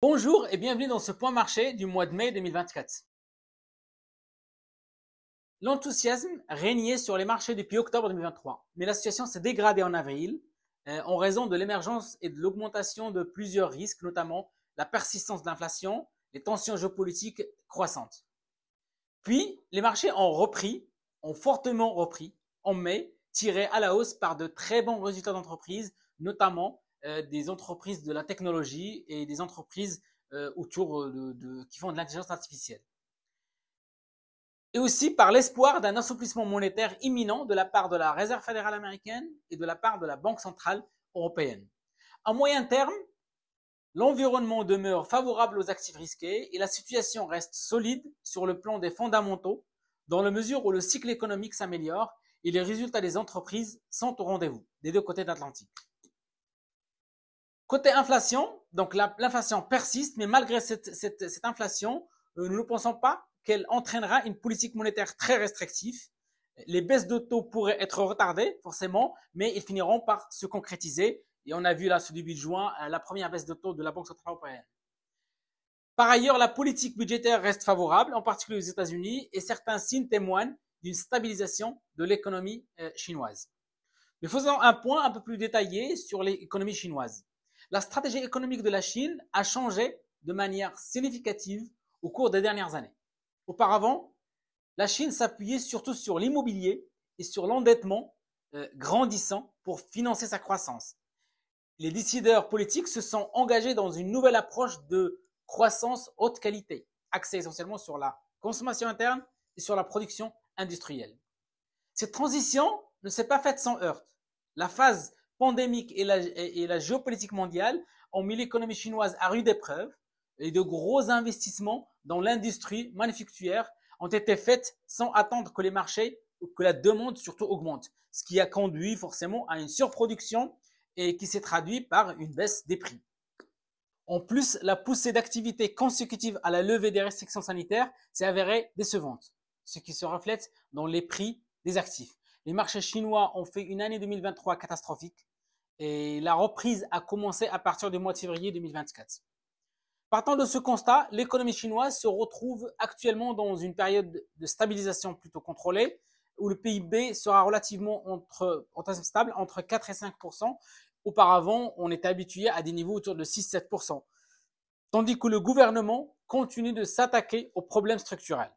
Bonjour et bienvenue dans ce point marché du mois de mai 2024. L'enthousiasme régnait sur les marchés depuis octobre 2023, mais la situation s'est dégradée en avril en raison de l'émergence et de l'augmentation de plusieurs risques, notamment la persistance de l'inflation, les tensions géopolitiques croissantes. Puis, les marchés ont fortement repris en mai, tirés à la hausse par de très bons résultats d'entreprises, notamment des entreprises de la technologie et des entreprises qui font de l'intelligence artificielle. Et aussi par l'espoir d'un assouplissement monétaire imminent de la part de la Réserve fédérale américaine et de la part de la Banque centrale européenne. À moyen terme, l'environnement demeure favorable aux actifs risqués et la situation reste solide sur le plan des fondamentaux, dans la mesure où le cycle économique s'améliore et les résultats des entreprises sont au rendez-vous des deux côtés de l'Atlantique. Côté inflation, donc l'inflation persiste, mais malgré cette inflation, nous ne pensons pas qu'elle entraînera une politique monétaire très restrictive. Les baisses de taux pourraient être retardées, forcément, mais ils finiront par se concrétiser. Et on a vu là, ce début de juin, la première baisse de taux de la Banque centrale européenne. Par ailleurs, la politique budgétaire reste favorable, en particulier aux États-Unis, et certains signes témoignent d'une stabilisation de l'économie chinoise. Mais faisons un point un peu plus détaillé sur l'économie chinoise. La stratégie économique de la Chine a changé de manière significative au cours des dernières années. Auparavant, la Chine s'appuyait surtout sur l'immobilier et sur l'endettement grandissant pour financer sa croissance. Les décideurs politiques se sont engagés dans une nouvelle approche de croissance haute qualité, axée essentiellement sur la consommation interne et sur la production industrielle. Cette transition ne s'est pas faite sans heurts. La phase pandémique et la géopolitique mondiale ont mis l'économie chinoise à rude épreuve et de gros investissements dans l'industrie manufacturière ont été faits sans attendre que les marchés ou que la demande surtout augmente, ce qui a conduit forcément à une surproduction et qui s'est traduit par une baisse des prix. En plus, la poussée d'activité consécutive à la levée des restrictions sanitaires s'est avérée décevante, ce qui se reflète dans les prix des actifs. Les marchés chinois ont fait une année 2023 catastrophique et la reprise a commencé à partir du mois de février 2024. Partant de ce constat, l'économie chinoise se retrouve actuellement dans une période de stabilisation plutôt contrôlée, où le PIB sera relativement stable entre 4 et 5%. Auparavant, on était habitué à des niveaux autour de 6-7%. Tandis que le gouvernement continue de s'attaquer aux problèmes structurels.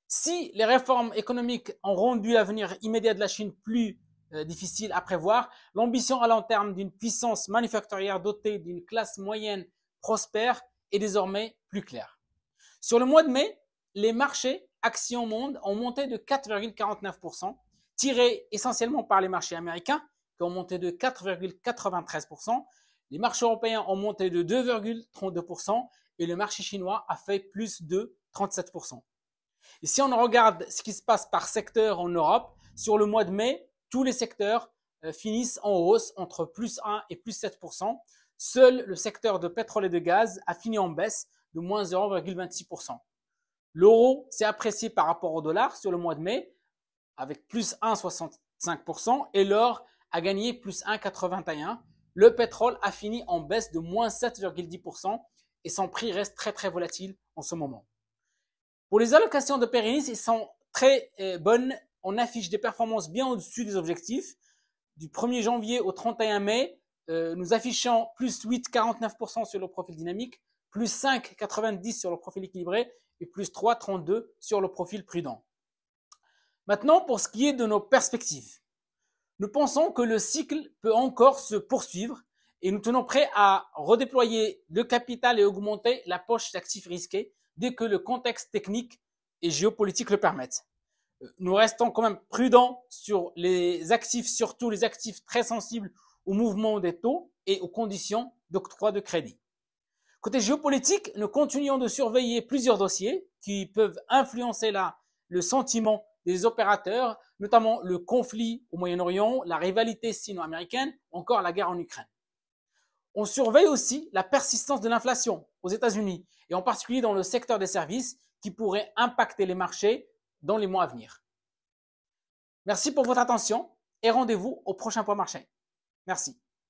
Si les réformes économiques ont rendu l'avenir immédiat de la Chine plus difficile à prévoir, l'ambition à long terme d'une puissance manufacturière dotée d'une classe moyenne prospère est désormais plus claire. Sur le mois de mai, les marchés actions monde ont monté de 4,49%, tirés essentiellement par les marchés américains qui ont monté de 4,93%, les marchés européens ont monté de 2,32% et le marché chinois a fait plus de 37%. Et si on regarde ce qui se passe par secteur en Europe, sur le mois de mai, tous les secteurs finissent en hausse entre plus 1 et plus 7%. Seul le secteur de pétrole et de gaz a fini en baisse de moins 0,26%. L'euro s'est apprécié par rapport au dollar sur le mois de mai avec plus 1,65% et l'or a gagné plus 1,81%. Le pétrole a fini en baisse de moins 7,10% et son prix reste très très volatile en ce moment. Pour les allocations de pérennisme, elles sont très bonnes. On affiche des performances bien au-dessus des objectifs. Du 1er janvier au 31 mai, nous affichons plus 8,49% sur le profil dynamique, plus 5,90% sur le profil équilibré et plus 3,32% sur le profil prudent. Maintenant, pour ce qui est de nos perspectives, nous pensons que le cycle peut encore se poursuivre et nous tenons prêts à redéployer le capital et augmenter la poche d'actifs risqués dès que le contexte technique et géopolitique le permettent. Nous restons quand même prudents sur les actifs, surtout les actifs très sensibles au mouvement des taux et aux conditions d'octroi de crédit. Côté géopolitique, nous continuons de surveiller plusieurs dossiers qui peuvent influencer le sentiment des opérateurs, notamment le conflit au Moyen-Orient, la rivalité sino-américaine, ou encore la guerre en Ukraine. On surveille aussi la persistance de l'inflation aux États-Unis et en particulier dans le secteur des services qui pourrait impacter les marchés dans les mois à venir. Merci pour votre attention et rendez-vous au prochain point marché. Merci.